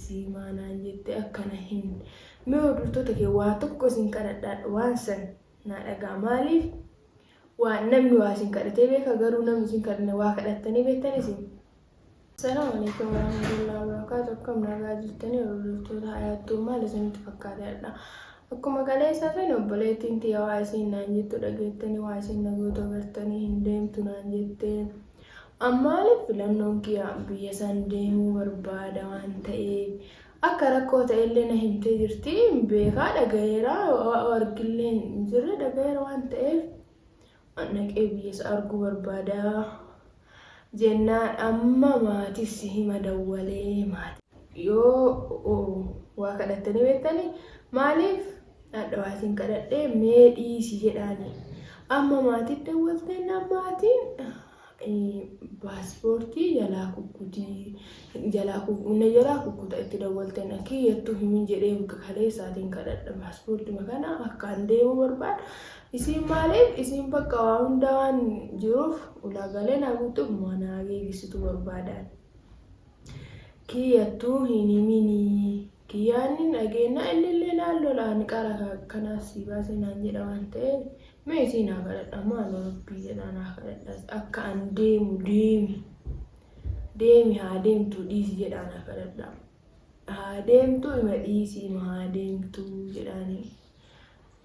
dhiisii maanaan jette akkana hin mee hordoftoota kee waa tokko isin kadhadhaa waan san naa dhagaa maaliif waan namni waa isin kadhatee beeka garuu namni isin kadhanne waa kadhattanii beektan isin. Assalamu alaikum warahmatullahi wabarakatuh. Akkam nagaa jirtanii hordoftoota hayattuu maal isinitti fakkaatedha. Akkuma kaleessa sana obboleettiin tiyya waa isin naan jettu dhageettanii waa isin nagoota agartanii hin deemtu naan jettee ammaaliif filannoon kiyya biyya san deemuu barbaada waan ta'eef akka rakkoo ta'ellee na himtee jirti beekaa dhagayeera argillee hin jirre dhagayeera waan ta'eef naqee biyya arguu barbaada jennaan amma maatiif si hima dawwalee maati yoo waa kadhattanii beektanii maaliif dhadhaa isin kadhadhee mee dhiisi jedhaani amma maatiin dawwaltee namaatiin paaspoortii jalaa kukkuta itti dawwalteen kiyyattuu himin jedhee kaleessaatiin kadhadha paaspoortii makana akkaan deemuu barbaada isin maaliif isin bakka waa hunda waan jiruuf ulaagalee naa guutuuf manaa geessitu barbaadan kiyyattuu hin himini kiyyaan dhageenya illillee naallolaan qara kanaas si baasee naan jedha waan ta'eef mee isin haa kadhadha maaloo rabbii jedhaan haa kadhadha akka an deemu deemi haa deemtu dhiisi jedhaan haa kadhadha haa deemtu ima dhiisi haa deemtu jedhaanii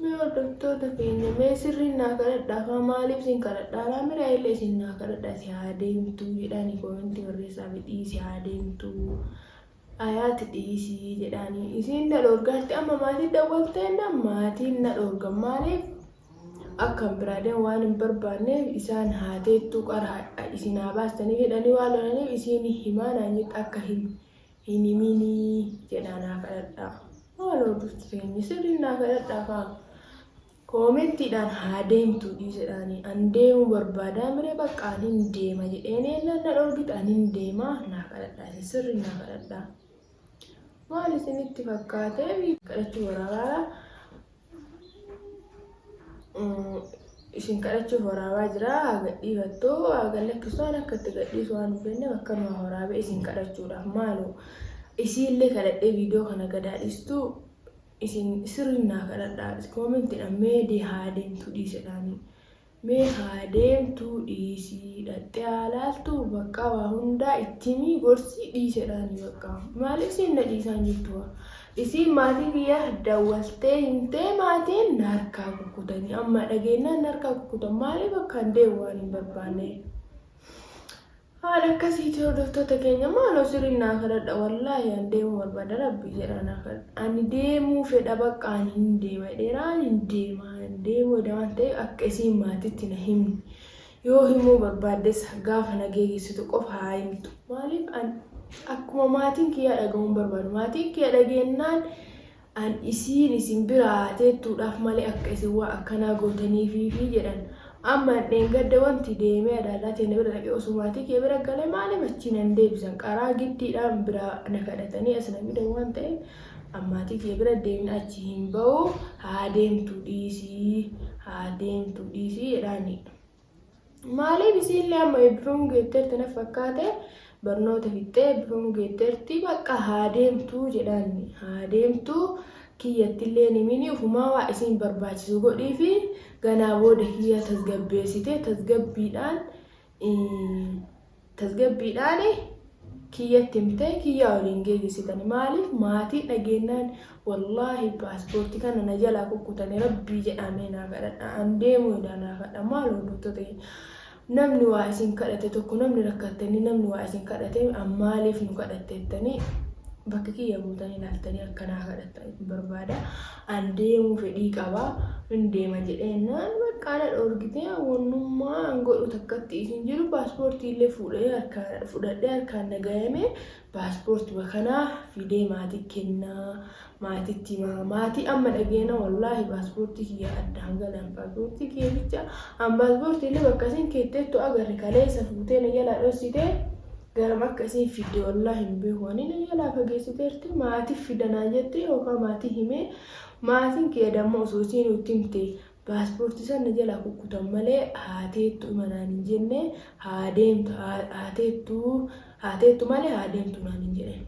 mee hordoftoota keenya mee sirriin naa kadhadha afaa maaliif isin kadhadha laamira illee isin naa kadhadha si haa deemtu jedhaanii koomentii barreessaa fi dhiisi haa deemtu ayaati dhiisi jedhaanii isin na dhorgaatti amma maatiin dawwalteen maatiin na dhorgan maaliif akkam biraadeen waan hin barbaanneef isaan haateettuu qara isin haa baastanii jedhanii waan lolaniif isin himaa naan jette akka hin himinii jedhaan haa kadhadha maal hordoftoota keenya sirriin naa kadhadha afaa koomentiidhaan haa deemtu dhiisedhaanii an deemuu barbaadaa miree bakka an hin deema jedheen eennan na dhorgita an hin deema naa kadhadha sirriin naa kadhadha maal isinitti fakkaatee kadhachuu waraabaa isin kadhachuuf waraabaa jira gadhiifattoo galakkisaan akka itti gadhiisu waan hubenne akkanuma waraabee isin kadhachuudhaaf maaloo isiillee kadhadhee viidiyoo kana gadaadhistu isin sirriin naa kadhadhaa koomentiidhaan mee haa deemtu dhiisedhaanii mee haa deemtu dhiisii dhattee haalaaltu bakka waa hundaa ittimii gorsii dhiisedhaanii bakka maaliif isin na dhiisaan jirtu isin maatii biyya dawwaltee himtee maatiin na harkaa kukkutanii amma dhageenyaan na harkaa kukkutan maaliif akkaan deemu waan hin barbaanne haala akkasiiti hordoftoota keenya maaloo sirriin naa kadhadha wallaahi an deemuu barbaada rabbii jedhaan ani deemuu fedha bakka an hin deema dheeraan hin deemuu waan ta'eef akka isin maatiitti na himni yoo himuu barbaaddes gaafa na geessitu qofa haa himtu maaliif akkuma maatiin kiyya dhagahuun barbaadu maatiin kiyya dhageenyaan an isin biraa teettuudhaaf malee akka isin waa akkanaa gootaniifi jedhan amma dheengadda wanti deemee adaalaa ta'e bira dhaqee osoo maatii kiyya bira galee maaliif achiin an deebisan qaraa giddiidhaan biraa na kadhatanii as na fidan waan ta'eef ammaatii kiyya bira deemne achi hin ba'u haa deemtu dhiisii jedhaani maaliif isinillee amma eebbifamuu geetteerti na fakkaate barnoota fixxee eebbifamuu geetteerti bakka haa deemtu jedhaani haa deemtu kiyyattillee nimini ufumaa waa isin barbaachisu godhii fi ganaa booda kiyya tasgabbeessite tasgabbiidhaan kiyyatti himtee kiyya waliin geessitani maaliif maatii dhageenyaan wallaahi paaspoortii kana na jalaa kukkutanii rabbii jedhamee naa kadhadha an deemuu naa kadha maal hordoftoota namni waa isin kadhate tokko namni rakkattanii namni waa isin kadhate ammaaliif nu kadhatteettanii bakka kiyya buutanii laaltanii akkanaa kadhatanii barbaada an deemuu fedhii qabaa hin deema jedheenyaan bakka ana dhorgitee hawwannummaa an godhu takkatti isin jiru paaspoortii illee fudhadhee harkaan nagayame paaspoortii kanaa fidee maatii kennaa maatiitti maatii amma dhageena wallaahi paaspoortii kiyya addaan galan paaspoortii kiyya bicha an paaspoortii illee bakka isin keetteettu agarre kaleessa fuutee na jalaa dhossitee garam akka isin fidde wallaahi hin beeku ani na jalaa fageessiteerti maatii fidanaa jette yookaan maatii himee maatiin kiyya damma osoo isin nutti himte paaspoortii sana jalaa kukkutan malee haateettu imanaan hin jenne haateettu malee haadeemtu naan hin jedhan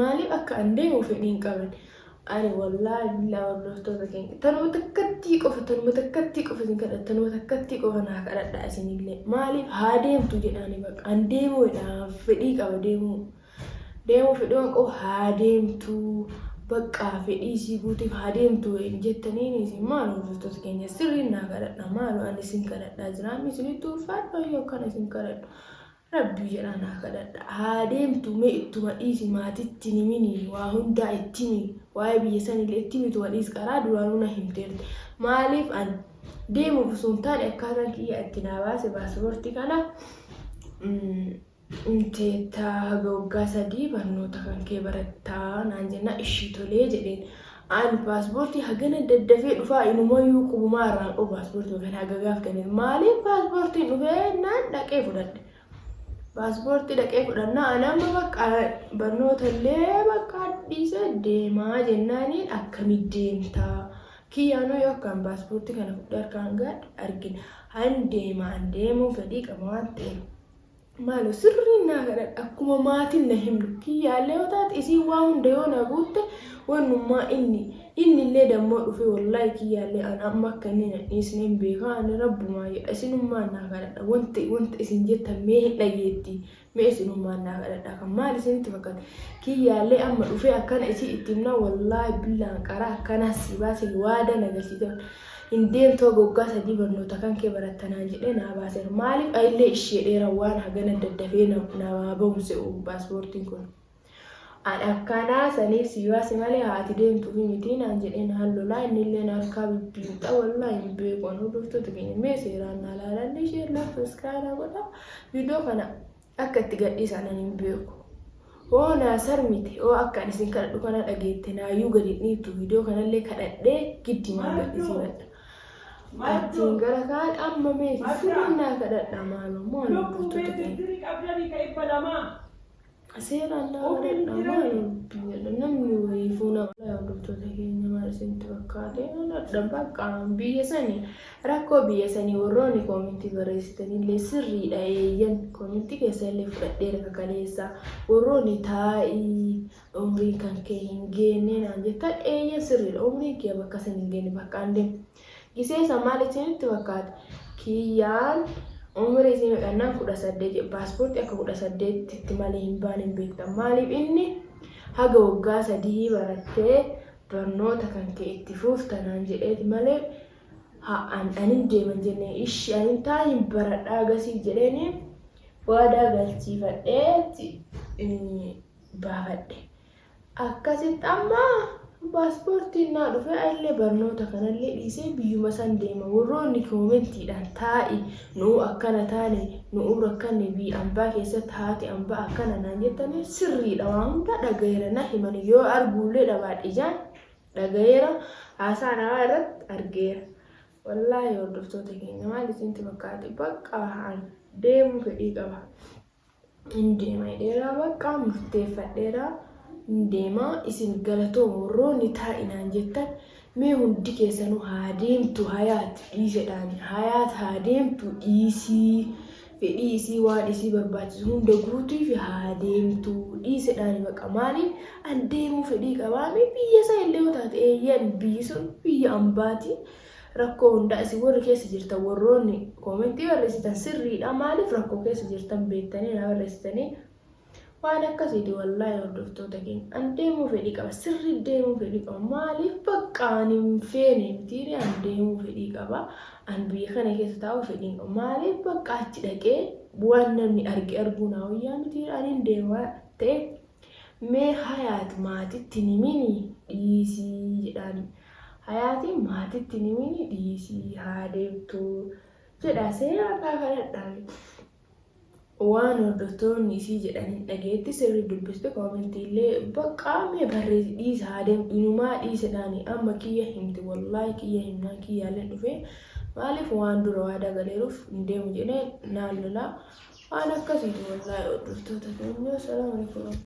maaliif akka an deemu fedhiin qaban ani wallaahi billaa hordoftoota keenya tanuma takkattii qofa isin kadhadha tanuma takkattii qofa naa kadhadha isinillee maaliif haa deemtu jedhaani bakka an deemuudhaaf fedhii qaba deemuu fedhii qabu haa deemtu bakka fedhii isii guutiif haa deemtu jettaniin isin maal hordoftoota keenya sirriin naa kadhadha maal ani isin kadhadhaa jiraamni isinitti ulfaadha yoo kana isin kadhadhu Rabbi jedhaan haa kadhadha haa deemtu mee ittuma dhiisi maatitti nimini waa hundaa ittimi waa'ee biyya sanillee ittimi tuma dhiis karaa duraanuu na himteerti maaliif an deemuuf osoo hin taane akkaataan kiyya itti naa baase paaspoortii kana teettaa haga waggaa 3 barnoota kan kee barattaa naan jenna ishii tolee jedheen ani paaspoortii hagana daddafee dhufaa inumayyuu qubumaa irraan qabu paaspoortii kan haga gaaf kenneen maaliif paaspoortiin dhufee naan dhaqee fudhadhe paaspoortii dhaqee fudhannaa anamma bakka barnootaallee bakka dhiise deemaa jennaaniin akkamitti deemtaa kiyyaanuu yoo akkaan paaspoortii kana fudhee harkaan gaadhe argina han deemuu fedhii qaba waan ta'eef maaloo sirriin naa kadhadha akkuma maatiin na himnu kiyyaallee yoo taate isiin waa hunda yoo na guutte wannummaa innillee dammoo dhufe wallaahi kiyyaallee an amma akka inni na dhiisneen beekaa ani rabbumaa jedha isinummaan naa kadhadha wanta isin jettan mee hin dhageetti mee isinummaan naa kadhadha kan maal isinitti fakkaate kiyyaallee amma dhufe akkana isii itti himna wallaahi billaan qaraa akkanas si baase waada nagarsiisa Indemtoo goggaa 3 barnoota kan kee barattanaan jedhee naa baaseera maaliif ayillee ishee dheeraa waan hagana daddafee nama ba'umse paaspoortiin kun an akkanaa saniif si baase malee haati deemtuu fi miti naan jedhee naan lolaa innillee na harkaa bibbiinxa wallaahi hin beeku an hordoftoota keenya mee seeraan naa laalanne ishee subscribe godha viidiyoo kana akka itti gadhiisan an hin beeku Ona sarmite o akka isin kadhadhu kana dhageette naayyuu gadi dhiitu viidiyoo kanallee kadhadhee giddi maa gadhiisifadha Atiin gara kaan amma meeti sirriin naa kadhadha maaloo maan hordoftoota keenya seeraan naa kadhadha maaloo namni wayii fuuna hordoftoota keenya maal isinitti fakkaate nadha bakka biyya sanii rakkoo biyya sanii warroonni koomintii barreessitanillee sirriidha eeyyan koomintii keessallee fudhadheera kakaleessaa warroonni taa'ii umriin kan kee hin geenne naan jettan eeyyan sirriidha umriin kee bakka san hin geenne bakka an deemu giseessa maal isinitti fakkaate kiyyaan umri isin meeqannaan 18 paaspoortii akka 18 itti malee hin baane hin beektan maaliif inni haga waggaa 3 barattee barnoota kan kee itti fuuftanaan jedheeti malee anin deeman jennee ishii anin taayin baradhaa agasii jedheeni waadaa galchiifadheetti baafadhe akkasitti amma paaspoortiin naa dhufe ayillee barnoota kanallee dhiisee biyyuma san deema warroonni koomentiidhaan taa'i nu akkana taane nu rakkanne biyya ambaa keessatti haati ambaa akkana naan jettanii sirriidha waan hunda dhagayeera na himan yoo arguullee dhabaadhe ijaan dhagayeera haasaa namaa irratti argeera wallaahi hordoftoota keenya maal isinitti fakkaate bakka deemuu fedhii qaba hin deema dheeraa bakka murteeffadheera Indema isin galatooma warroonni taa'inaan jettan mee hundi keessanuu haa deemtu hayaat dhiisedhaan hayaat haa deemtu dhiisii fedhii isii waan isii barbaachisu hunda guutuu fi haa deemtu dhiisedhaan baqa maaliif an deemuu fedhii qabaame biyya isaa illee yoo taate eeyyan biyyi sun biyya ambaati rakkoo hundaa isin warri keessa jirtan warroonni koomentii barreessitan sirriidha maaliif rakkoo keessa jirtan beektanii na barreessitanii waan akkasiiti wallaahi hordoftoota keenya an deemuu fedhii qaba sirrii deemuu fedhii qaba maaliif bakka an hin feene mitiiri an deemuu fedhii qaba an biyya kana keessa taa'uu fedhii qaba maaliif bakka achi dhaqee waan namni arguu naa wayyaa mitiiri an hin deemaa ta'e mee hayaat maatitti nimini dhiisii jedhaan hayaatiin maatitti nimini dhiisii haa deemtu jedha seeraan kadhadhaan waan hordoftoonni isii jedhanii dhageetti sirrii dubbiste koomentiillee bakka mee barreessi dhiisa haa deemtu inumaa dhiisedhaanii amma kiyya himti wallaahi kiyya himnaa kiyyaallee dhufe maaliif waan dura waa dagaleeruuf hin deemu jedhee naan lolaa waan akkasiiti wallaahi hordoftoota keenya salaam alaikum